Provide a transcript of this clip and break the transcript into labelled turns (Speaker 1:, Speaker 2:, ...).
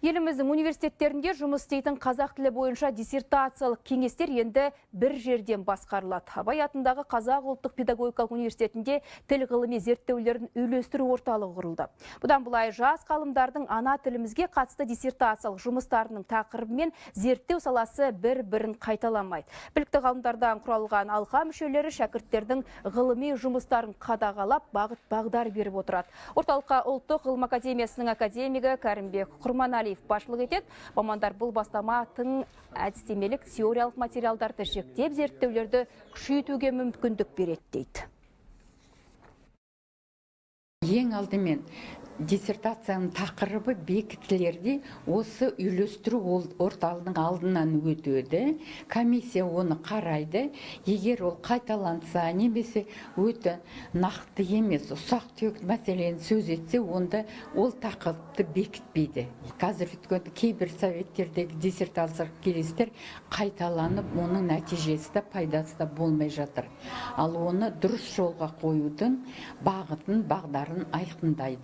Speaker 1: Еліміздің университеттерінде жұмыс істейтін қазақ тілі бойынша диссертациялық кеңестер енді бір жерден басқарылады. Абай атындағы Қазақ ұлттық педагогикалық университетінде тіл ғылыми зерттеулерін үйлестіру орталығы құрылды. Бұдан былай жас ғалымдардың ана тілімізге қатысты диссертациялық жұмыстарының тақырыбы мен зерттеу саласы бір-бірін қайталамайды. Білікті ғалымдардан құралған алқа мүшелері шәкірттердің ғылыми жұмыстарын қадағалап, бағыт-бағдар беріп отырады. Орталыққа ұлттық ғылым академиясының академигі Кәрімбек Құрманалиев басшылық етеді. Мамандар бұл бастама тың әдістемелік теориялық материалдарды жіктеп зерттеулерді күшейтуге мүмкіндік береді дейді.
Speaker 2: Ең алдымен диссертацияның тақырыбы бекітілерде осы үйлестіру орталығының алдынан өтеді. Комиссия оны қарайды. Егер ол қайталанса, немесе өте нақты емес, ұсақ-түйек мәселені сөз етсе, онда ол тақырыпты бекітпейді. Қазір өткенде кейбір советтердегі диссертациялық келестер қайталанып, оның нәтижесі де пайдасы да болмай жатыр. Ал оны дұрыс жолға қоюдың бағытын, бағдарын айқындайды.